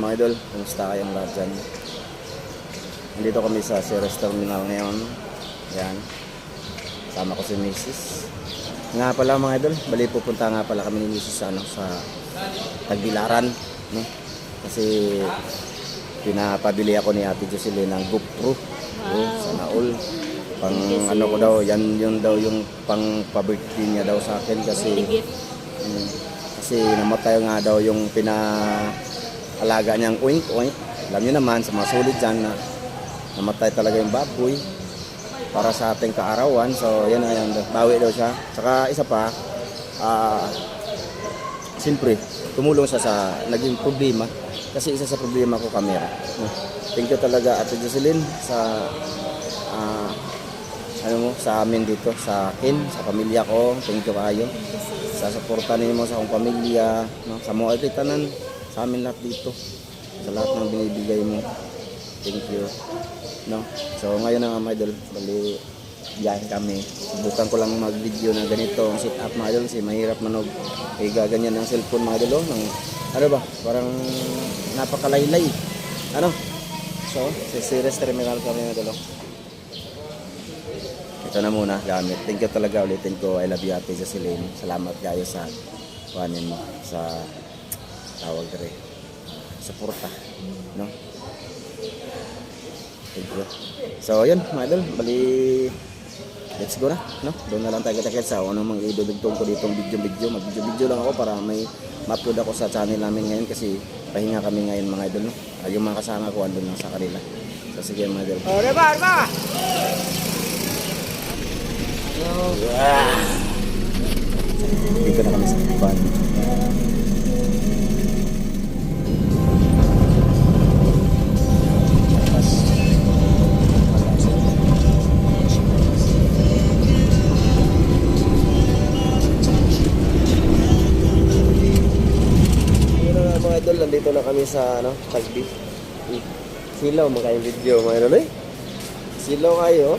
mga idol, kumusta kayong lahat dyan? Nandito kami sa Ceres Terminal ngayon. Yan, sama ko si Mrs. Nga pala mga idol, bali pupunta nga pala kami ni Mrs. sa Tagbilaran, no? Kasi pinapabili ako ni Ate Jocelyn ng GoPro. Sana all pang ano ko daw, yan yun daw yung pang pa-birthday niya daw sa akin kasi namatay nga daw yung alaga niyang oink oink. Alam niyo naman sa mga solid dyan na namatay talaga yung baboy para sa ating kaarawan. So yan na yan, bawi daw siya. Saka isa pa, siyempre tumulong siya sa naging problema kasi isa sa problema ko camera. Thank you talaga Ate Jocelyn sa sa amin dito, sa akin, sa pamilya ko. Thank you kayo sa suporta ninyo sa akong pamilya, no? Sa mga tanan, sa amin lahat dito, sa lahat ng binibigay mo. Thank you, no? So ngayon na mga idol, bali biyahe kami. Subukan ko lang mag-video na ganito ang sit up mga idol kasi mahirap manog gaganyan ng cellphone mga idol, ng ano ba, parang napakalaylay, ano. So sa Ceres Terminal kami mga idol. Ito na muna gamit. Thank you talaga, ulitin ko. I love you Ate Jocelyn. Salamat kayo sa kuhanin mo, sa tawag rin, suporta, no? Thank you. So yun mga idol, bali let's go na, no? Doon na lang tayo kita sa ano mang idudugtong ko ditong video. Mag-video lang ako para may ma-upload ako sa channel namin ngayon kasi pahinga kami ngayon mga idol, no? Yung mga kasama ko andun lang sa kanila. So sige mga idol. Arba! Dito na kami sa van. Mga idol, nandito na kami sa Tagbi. Silaw makayong video mga idol, silaw kayo.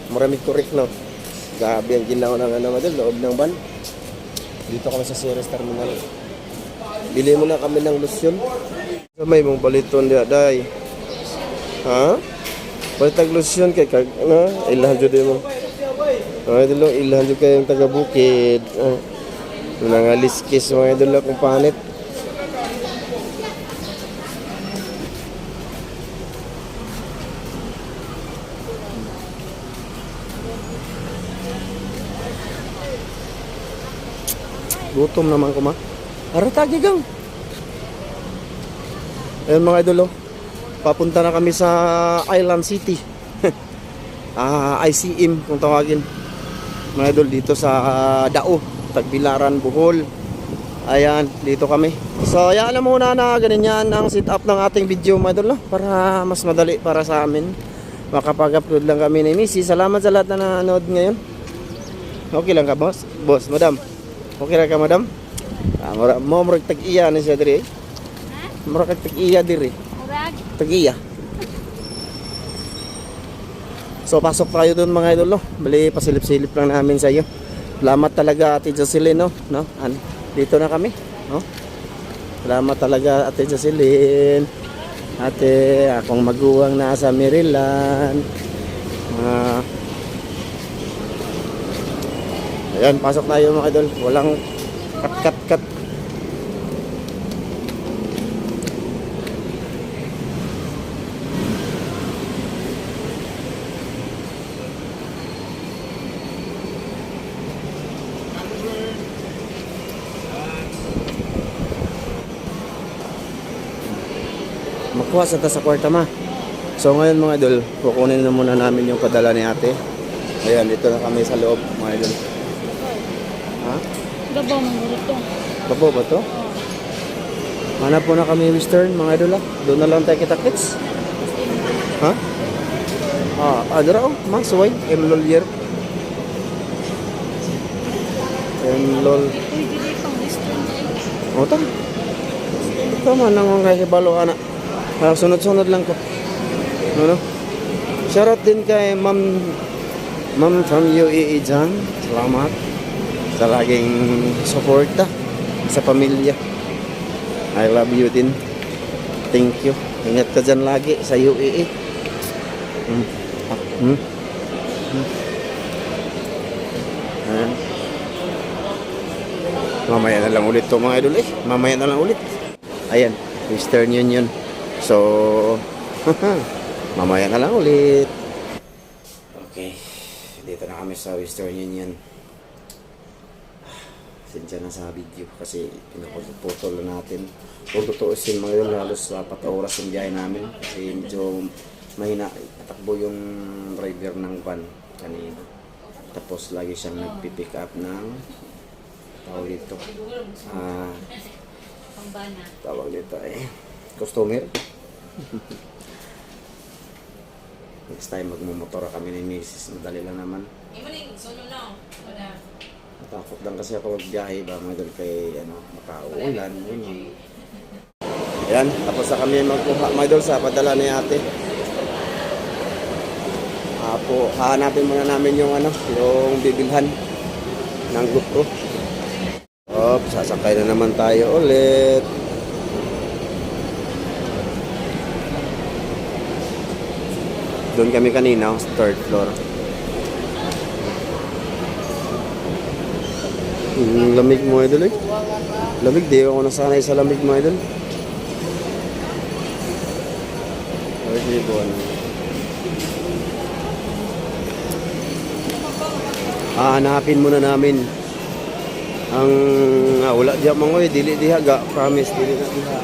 Maraming korek, no? Gabi ang ginawa ng loob ng van. Dito kami sa Ceres Terminal. Bili muna kami ng lotion. May mong paliton dia day. Ha? Palitag lotion kay ilahan jud mo. Ay dilo ilahan jud kay taga bukid. Nangaliskis mga idol akong panit. Gutom naman ko ma. Aratagi gang. Ayun mga idol, papunta na kami sa Island City. ICM kung tawagin. Mga idol, dito sa Dao, Tagbilaran, Bohol. Ayan, dito kami. So, ayan na muna na ganyan ang sit up ng ating video mga idol, no? Para mas madali para sa amin. Makapag-upload lang kami ni Missy. Salamat sa lahat na nanood ngayon. Okay lang ka, boss? Boss, madam. Okay ra ka madam? Mo murag tag-iya na siya diri. Murag tag-iya diri. Murag tag-iya. So pasok tayo doon mga idol, no? Bali pasilip-silip lang namin sa iyo. Salamat talaga Ate Jocelyn, no? Dito na kami, no? Salamat talaga Ate Jocelyn. Ate, akong maguwang nasa Maryland. Ayan, pasok tayo mga idol. Walang kat. Makuha sa kwarta ma. So ngayon mga idol, kukunin na muna namin yung padala ni ate. Ayan, dito na kami sa loob mga idol. Ha? Gabaw ng burito. Gabaw ba to? Hanap po na kami western mga idol. Doon na lang tayo kita-kits. Ha? Adra suway. Emlol yer. Emlol. Pwede rin pang western tayo. O tama. Tama nang kakibalo ka na. Sunod-sunod lang ko. Ano? Shoutout din kay Ma'am from UAE dyan. Salamat sa laging suporta sa pamilya. I love you din. Thank you. Ingat ka dyan lagi sa UAE. Hmm. Hmm. Hmm. Ayan. Mamaya na lang ulit to mga idol eh. Mamaya na lang ulit. Ayan, Western Union. So, mamaya na lang ulit. Okay, dito na kami sa Western Union. Sensya na sa video kasi pinaputol na natin. Kung tutuusin mga idol, halos 4 oras yung biyahe namin. Kasi medyo mahina. Natakbo yung driver ng van kanina. Tapos lagi siyang nagpipick up ng tawag dito. Tawag dito customer. Next time magmumotora kami ni Mrs. Madali lang naman. Natakot lang kasi ako magbiyahe ba mga dal kay makaulan. Yan, tapos na kami magkuha mga dal sa padala ni ate. Hahanapin muna namin yung yung bibilhan ng grupo. Sasakay na naman tayo ulit. Doon kami kanina, third floor. Lamig mo idol eh. Lamig, di ako nasanay sa lamig mo idol. Okay, buwan. Hanapin muna namin ang wala diya mangoy dili diha ga promise dili na diha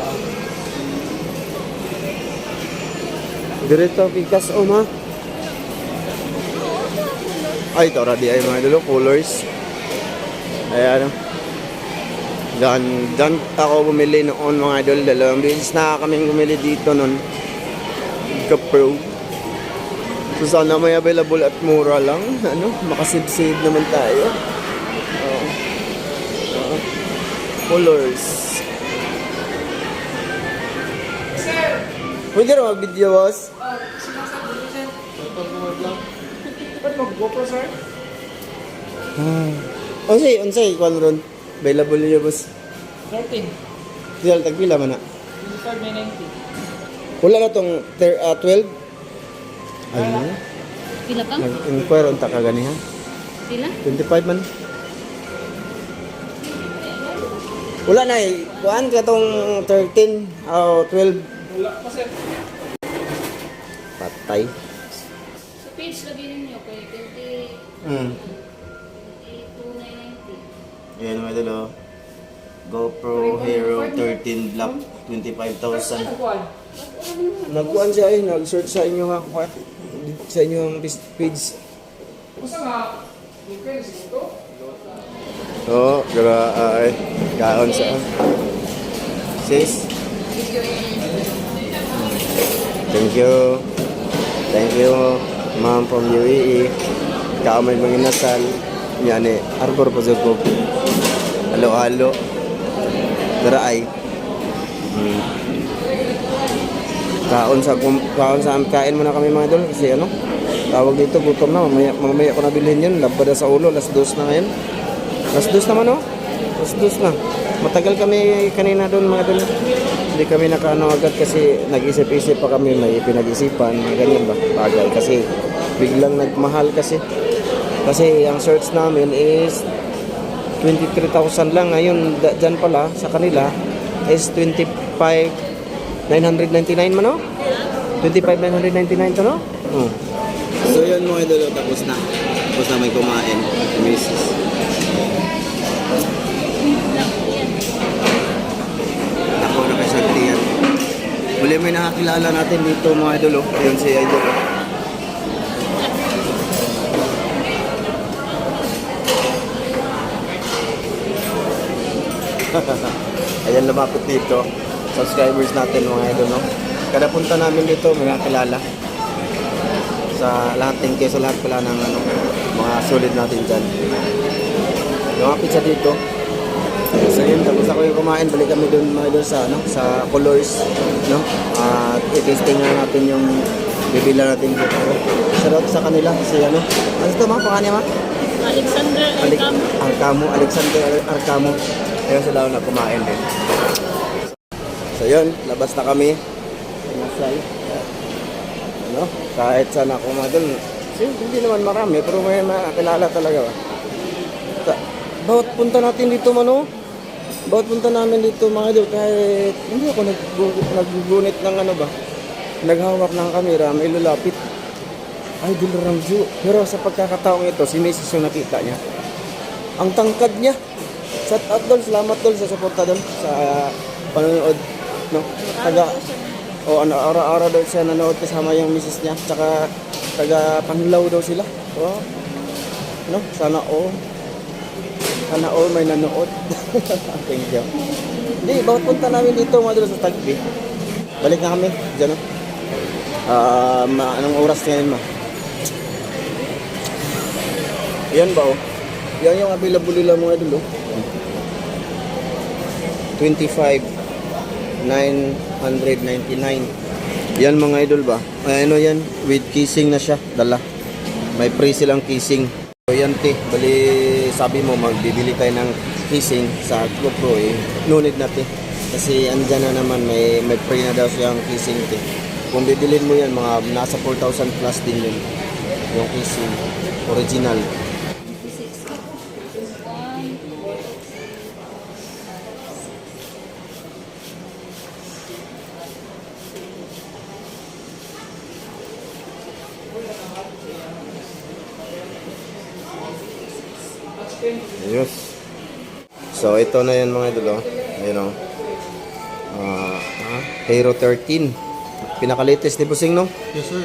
diretso pikas ma ay tora di ay mga dulo colors ayan dan ako bumili noon mga idol dalawang beses na kaming bumili dito noon ka-pro so sana may available at mura lang makasave naman tayo. Colors. Pwede rin mag-video, boss? Ba't mag-GoPro, sir? Unsay, kung ron? Available niyo, boss? 13. Diyal, tagpila man na. 25 Wala na tong 12? Ano? Pila ka? Nag-inquire on ta ka ganihan? Pila? 25 man. Wala na eh. Kuhaan ka tong 13 o 12. Wala pa, sir. Patay. Sa page lagi ninyo kay 22,990. Ayan mga idol, GoPro Hero 13 Black 25,000. Nagkuhan siya nag-search sa inyo sa inyong page. Basta nga, depende sa ito. Kaon sa sis. Thank you ma'am from UAE. Kaamay mga inasal yan arbor pa sa ko halo daray kaon sa kain muna kami mga idol kasi tawag dito gutom na mamaya ko na bilhin yun labada sa ulo alas 2 na ngayon. Alas 2 naman Alas 2 na. Matagal kami kanina doon mga doon. Hindi kami agad kasi nag-isip-isip pa kami, may pinag-isipan, ganyan ba, bagay. Kasi biglang nagmahal kasi. Kasi ang search namin is 23,000 lang. Ngayon, dyan pala, sa kanila, is 25,999 man 25,999 to So yun mga idol, tapos na may kumain. Mrs. Ako na kay Sagrian. Uli may nakakilala natin dito mga idol. Ayun si idol. Ayan lumapit dito. Subscribers natin mga idol. Kada punta namin dito may nakakilala. Sa lahat, thank you sa lahat pala ng mga solid natin dyan. Lumapit siya dito. So yun, tapos ako yung kumain, balik kami doon mga doon sa colors, at i-testing na natin yung bibila natin dito. Shout sa kanila kasi ano ito pangalan niya Alexander Arcamo. Alexander Arcamo. Ayun sila na kumain din. So yun, labas na kami. Masay. Ano? Kahit saan ako mga idol. Hindi naman marami, pero may makakilala talaga ba. Bawat punta natin dito mano. Bawat punta namin dito mga idol, kahit hindi ako naggugunit ng ano ba. Naghawak ng kamera, may lulapit. Idol Ramju. Pero sa pagkakataong ito, si Mrs. yung nakita niya. Ang tangkad niya. Shout out doon, salamat doon sa suporta doon sa panonood. No? Araw-araw daw siya nanood kasama yung misis niya. Tsaka taga Panlaw daw sila. Oh. No? Sana may nanood. Thank you. Hindi, bawat punta namin dito mga idol sa Tagpi. Balik na kami. Diyan, no? Anong oras ngayon ma? Yan ba oh? Yan yung available nila mga idol oh. 25,999. Yan mga idol ba? Ano yan? With kissing na siya. Dala. May free silang kissing. So yan te. Bali sabi mo magbibili tayo ng kissing sa GoPro eh. No need na te. Kasi andyan na naman may free na daw siyang kissing te. Kung bibilin mo yan mga nasa 4,000 plus din yun. Yung kissing. Original. Ayos. So ito na yan mga idol oh. Ayun oh. Hero 13. Pinaka-latest ni Busing no? Yes, sir.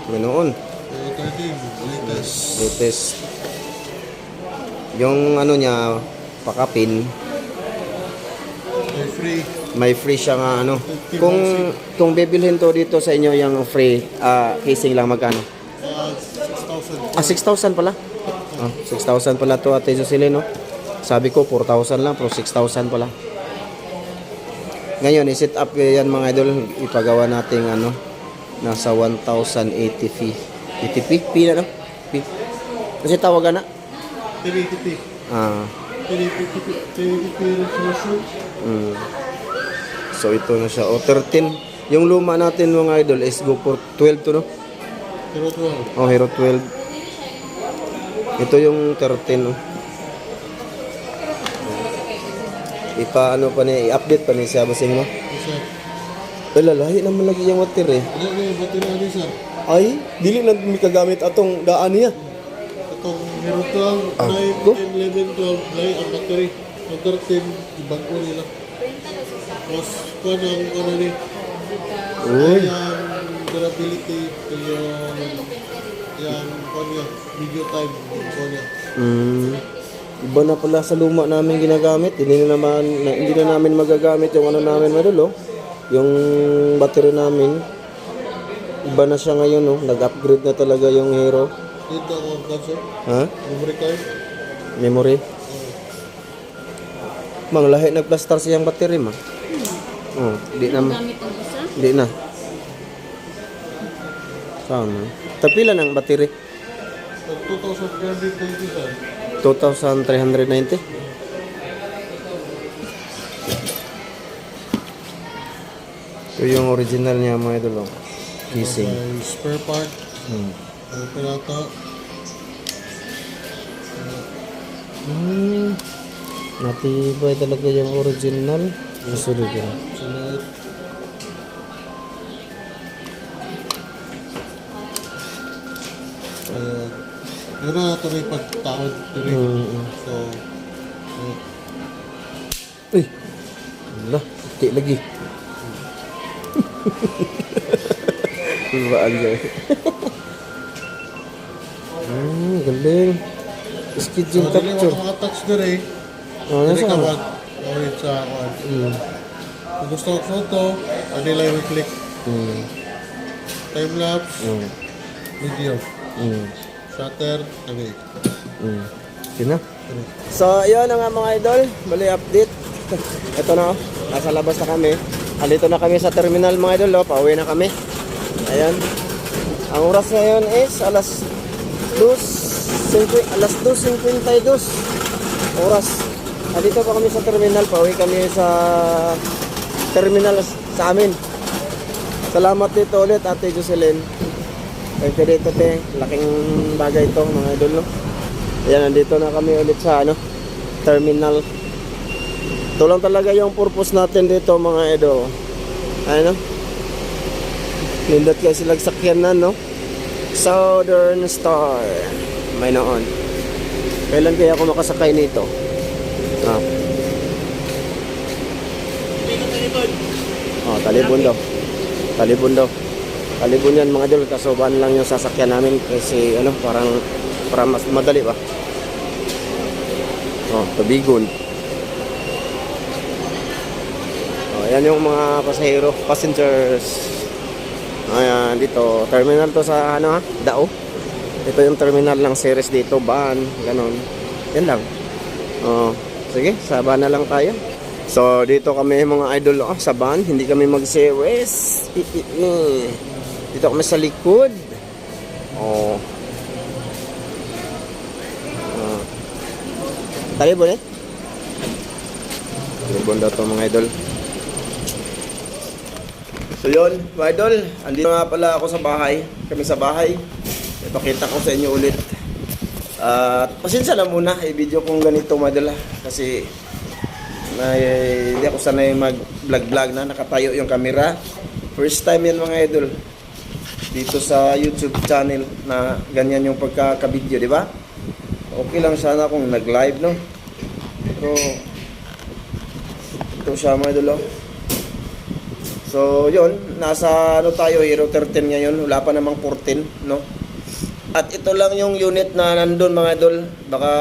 Manoon. 13, latest. Latest. Yung ano niya, pakapin. May free. May free siya nga ano. Kung bibilhin to dito sa inyo yung free casing lang magkano? 6,000. 6,000 pala. 6,000 pala to Ate Jocelyn no? Sabi ko 4,000 lang pero 6,000 pala. Ngayon i-set up yan mga idol, ipagawa natin ano nasa 1,080 fee. 80 fee? Fee na no? Fee. Kasi tawagan na? 380. 380 resolution. So ito na siya. 13. Yung luma natin mga idol is go for 12 to no? Hero 12. Oh, Hero 12. Ito yung 13 no? Ano pa ni i-update pa ni siya Basing no? Yes, sir. Lalahi naman lagi yung water eh. Ano yung battery ano, sir? Ay, dili na mi kagamit atong daan niya. Itong Hero 12, 9, go. 10, 11, 12, 9 ang battery. Ang 13, ibangko nila. Mas kung ano ni Uy. yung durability, yung video time, Iba na pala sa luma namin ginagamit. Hindi na namin magagamit yung ano namin madulo. Yung battery namin. Iba na siya ngayon no. Nag-upgrade na talaga yung Hero. Dito ang cancer, Ha? memory card. Memory. Mang lahi nagplastar siyang battery ma. Oh, di na. Gamit ang isa. Di na. Sama. Tapila ng battery. 2,320, sir. 2,390. Ito yung original niya mga idol. Kissing. May spare part. Pinata. Natibay talaga yung original. Masulog yun. Sunod. Yun na ito may pagtaod. So, Uy! Wala. Iti lagi. Ibaan dyan. Galing. Schedule dali mo capture. mga touch na rin. Oh, Dali nasa ka ano? mag sa akuan. Kung gusto ko photo, nila yung click. Time-lapse, video. Shutter, tagay. Yun na. So, yun na nga mga idol. Bali update. Ito na. Nasa labas na kami. Andito na kami sa terminal mga idol. Pauwi na kami. Ayan. Ang oras ngayon is alas 2:52 oras. Andito pa kami sa terminal. Pauwi kami sa terminal sa amin. Salamat dito ulit, Ate Jocelyn. Thank you dito, te. Laking bagay ito, mga idol, no? Ayan, nandito na kami ulit sa, terminal. Ito lang talaga yung purpose natin dito, mga idol. Ayun, no? Nindot kayo silang sakyanan, no? Southern Star. May noon. Kailan kaya ako makasakay nito? Ah. Oh, talibon daw. Talibon daw. Talibon yan mga idol. Kasuban lang yung sasakyan namin kasi para mas madali ba. Oh, tubigon. Oh, yan yung mga passengers. Ayan, dito. Terminal to sa Dao. Ito yung terminal ng series dito. Van, ganon. Yan lang. Oh, sige, sa van na lang tayo. So, dito kami mga idol sa van. Hindi kami mag-series. Dito kami sa likod. Oh. Talibon Talibon daw to mga idol. So yun, mga idol. Andito nga pala ako sa bahay. Kami sa bahay. Ipakita ko sa inyo ulit. Pasensya na muna. I-video kong ganito mga idol. Kasi hindi ako sanay mag-vlog-vlog na nakatayo yung camera. First time yan mga idol dito sa YouTube channel na ganyan yung pagkaka-video, di ba? Okay lang sana kung nag-live, no? Pero ito siya mga idol. So yun, nasa tayo, Hero 13 ngayon. Wala pa namang 14, no? At ito lang yung unit na nandun mga idol. Baka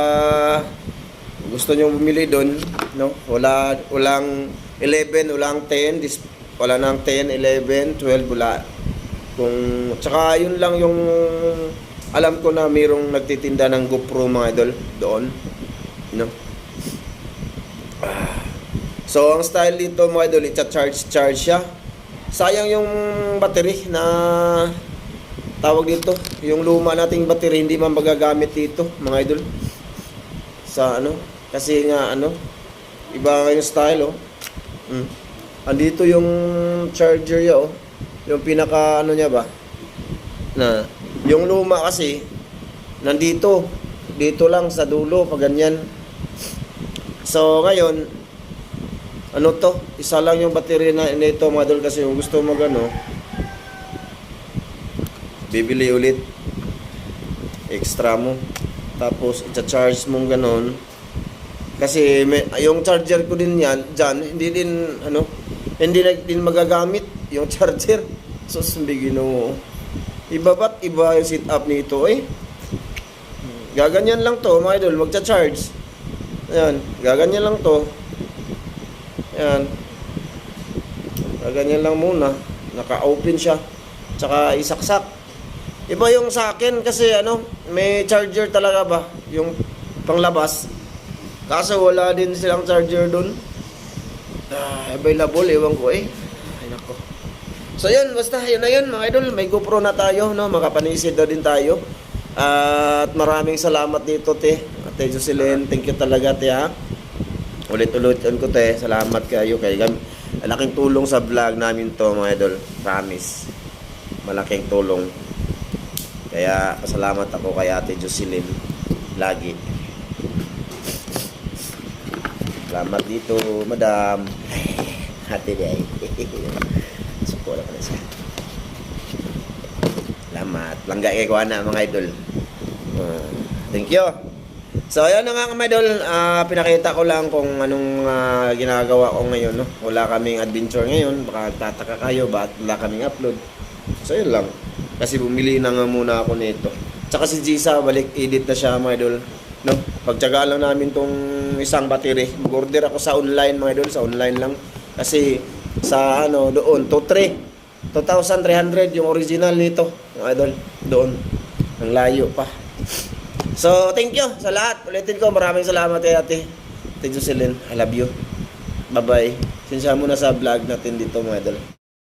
gusto nyo bumili doon, no? Walang 11, walang 10, wala nang 10, 11, 12, wala. Tsaka yun lang yung alam ko na mayroong nagtitinda ng GoPro mga idol doon, no? So ang style dito mga idol, i-charge siya. Sayang yung battery na tawag dito, yung luma nating battery hindi man magagamit dito mga idol. Sa kasi nga iba yung style andito yung charger niya yung pinaka niya ba na yung luma kasi nandito dito lang sa dulo pag ganyan. So ngayon isa lang yung battery na nito mga idol kasi kung gusto mo bibili ulit extra mo tapos i-charge mong ganon. Kasi yung charger ko din dyan, hindi din magagamit yung charger. So, Gino. Iba yung setup nito Gaganyan lang to, mga idol, magcha-charge. Ayan, gaganyan lang to. Ayan. Gaganyan lang muna. Naka-open siya. Tsaka isaksak. Iba yung sa akin kasi may charger talaga ba? Yung panglabas. Kaso wala din silang charger dun. Available, ewan ko Ay nako. So yun, basta yun na yun mga idol. May GoPro na tayo, no? Makapanisid na din tayo. At maraming salamat dito, te. Ate Jocelyn, thank you talaga, te, ha? Ulit-ulitin ko, te. Salamat kayo. Malaking tulong sa vlog namin to, mga idol. Promise. Malaking tulong. Kaya pasalamat ako kay Ate Jocelyn lagi. Salamat dito, madam. Ate day. Suko na pala siya. Salamat. Langga kay ko na mga idol. Thank you. So ayan na nga mga idol. Pinakita ko lang kung anong ginagawa ko ngayon. No? Wala kaming adventure ngayon. Baka tataka kayo bakit wala kaming upload. So yun lang. Kasi bumili na nga muna ako nito. Tsaka si Gisa, balik edit na siya mga idol. No? Pagtsagaan lang namin tong isang battery. Mag-order ako sa online mga idol. Sa online lang. Kasi sa doon, 2,300 yung original nito. Mga idol, doon. Ang layo pa. So, thank you sa lahat. Ulitin ko, maraming salamat kay Ate Jocelyn. I love you. Bye-bye. Sinsya muna sa vlog natin dito mga idol.